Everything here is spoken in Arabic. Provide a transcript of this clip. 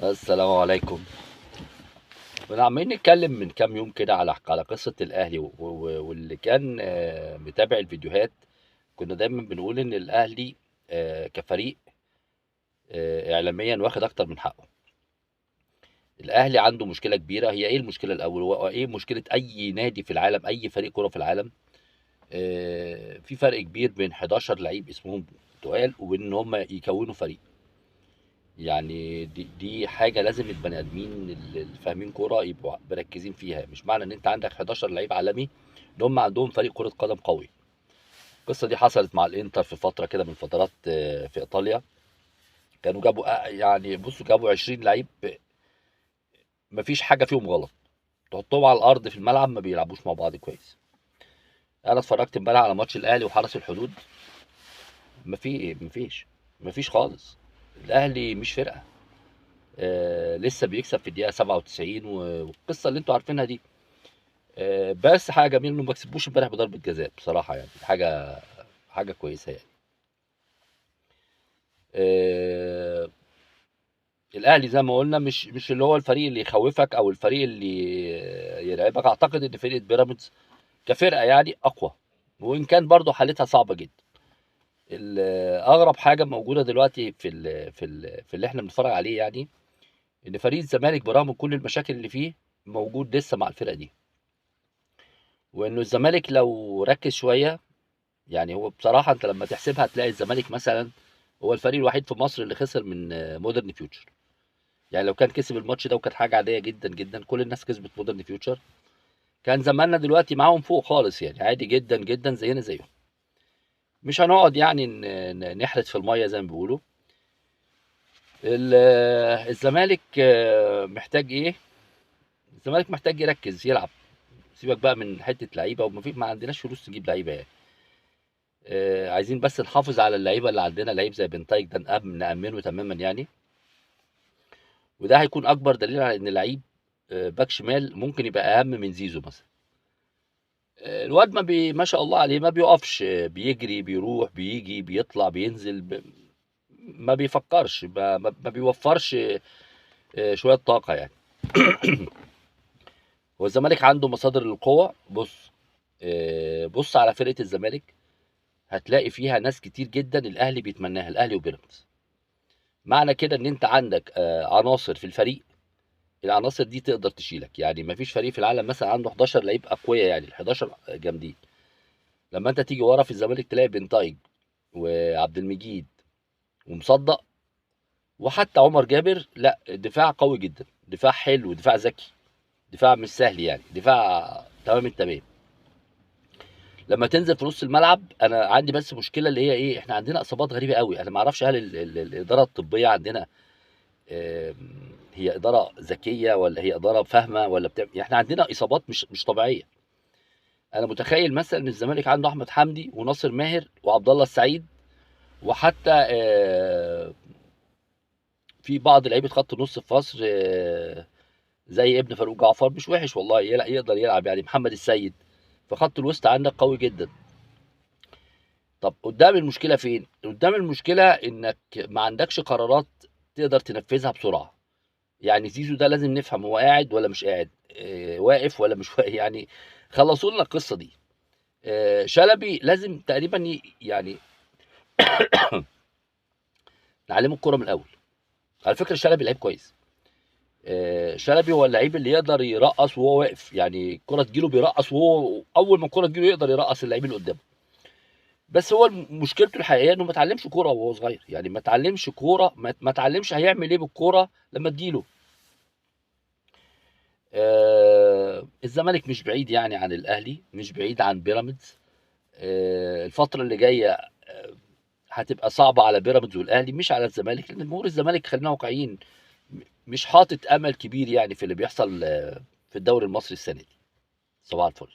السلام عليكم. كنا عمالين نتكلم من كام يوم كده على قصة الأهلي واللي كان متابع الفيديوهات. كنا دايما بنقول إن الأهلي كفريق إعلاميا واخد أكتر من حقه. الأهلي عنده مشكلة كبيرة. هي إيه المشكلة الأول؟ وإيه مشكلة أي نادي في العالم، أي فريق كرة في العالم؟ في فرق كبير بين 11 لعيب اسمهم تقال وبين إن هم يكونوا فريق. يعني دي حاجة لازم البني آدمين اللي فاهمين كورة يبقوا مركزين فيها. مش معنى إن أنت عندك 11 لعيب عالمي إن هم عندهم فريق كرة قدم قوي. القصة دي حصلت مع الإنتر في فترة كده من فترات في إيطاليا. كانوا جابوا يعني بصوا جابوا 20 لعيب، مفيش حاجة فيهم غلط. تحطهم على الأرض في الملعب ما بيلعبوش مع بعض كويس. أنا اتفرجت امبارح على ماتش الأهلي وحرس الحدود. مفيش خالص. الأهلي مش فرقة. لسه بيكسب في الدقيقة 97 والقصة اللي انتوا عارفينها دي. بس حاجة جميلة انهم ما كسبوش امبارح بضربة جزاء، بصراحة يعني حاجة كويسة يعني. آه، الأهلي زي ما قلنا مش اللي هو الفريق اللي يخوفك أو الفريق اللي يرعبك. أعتقد إن فرقة بيراميدز كفرقة يعني أقوى، وإن كان برضو حالتها صعبة جدا. أغرب حاجة موجودة دلوقتي في اللي احنا بنتفرج عليه يعني إن فريق الزمالك برغم كل المشاكل اللي فيه موجود لسه مع الفرقة دي. وإنه الزمالك لو ركز شوية، يعني هو بصراحة أنت لما تحسبها تلاقي الزمالك مثلا هو الفريق الوحيد في مصر اللي خسر من مودرن فيوتشر. يعني لو كان كسب الماتش ده وكانت حاجة عادية جدا جدا، كل الناس كسبت مودرن فيوتشر، كان زماننا دلوقتي معاهم فوق خالص يعني عادي جدا جدا زينا زيهم. مش هنقعد يعني نحرت في المية زي ما بيقولوا. الزمالك محتاج ايه؟ الزمالك محتاج يركز يلعب. سيبك بقى من حتة لعيبة، ما عندناش فلوس تجيب لعيبة يعني. عايزين بس نحافظ على اللعيبه اللي عندنا. لعيب زي بنتايج ده نأمنه تماما يعني. وده هيكون اكبر دليل على ان لعيب باك شمال ممكن يبقى اهم من زيزو مثلا. الواد ما شاء الله عليه ما بيقفش، بيجري بيروح بيجي بيطلع بينزل ما بيفكرش، ما بيوفرش شويه طاقه يعني. هو الزمالك عنده مصادر للقوه. بص على فرقه الزمالك، هتلاقي فيها ناس كتير جدا الاهلي بيتمناها، الاهلي وبيراميدز. معنى كده ان انت عندك عناصر في الفريق. العناصر دي تقدر تشيلك. يعني مفيش فريق في العالم مثلا عنده 11 لعيب اقوياء، يعني ال 11 جامدين. لما انت تيجي ورا في الزمالك تلاقي بنتايج وعبد المجيد ومصدق وحتى عمر جابر. لا، الدفاع قوي جدا، دفاع حلو، دفاع ذكي، دفاع مش سهل يعني، دفاع تمام التمام. لما تنزل في نص الملعب انا عندي بس مشكله اللي هي ايه، احنا عندنا اصابات غريبه قوي. انا ما اعرفش هل الاداره الطبيه عندنا هي إدارة ذكية ولا هي إدارة فاهمة ولا يعني إحنا عندنا إصابات مش طبيعية. أنا متخيل مثلا إن الزمالك عنده أحمد حمدي وناصر ماهر وعبد الله السعيد، وحتى في بعض لعيبة خط النص في مصر زي ابن فاروق جعفر مش وحش والله، يقدر يلعب يعني. محمد السيد في خط الوسط عندك قوي جدا. طب قدام المشكلة فين؟ قدام المشكلة إنك ما عندكش قرارات تقدر تنفذها بسرعة. يعني زيزو ده لازم نفهم هو قاعد ولا مش قاعد، واقف ولا مش واقف يعني. خلصوا لنا القصه دي. شلبي لازم تقريبا يعني نعلمه الكوره من الاول. على فكره شلبي لعيب كويس. شلبي هو اللعيب اللي يقدر يرقص وهو واقف، يعني الكره تجيله بيرقص، وهو اول ما الكره تجيله يقدر يرقص اللعيب اللي قدامه. بس هو مشكلته الحقيقيه انه ما اتعلمش كوره وهو صغير، يعني ما اتعلمش كوره، ما اتعلمش هيعمل ايه بالكوره لما تجيله. الزمالك مش بعيد يعني عن الاهلي، مش بعيد عن بيراميدز. الفتره اللي جايه هتبقى صعبه على بيراميدز والاهلي، مش على الزمالك، لان جمهور الزمالك خلينا واقعيين مش حاطط امل كبير يعني في اللي بيحصل في الدوري المصري السنه دي. صباح الفل.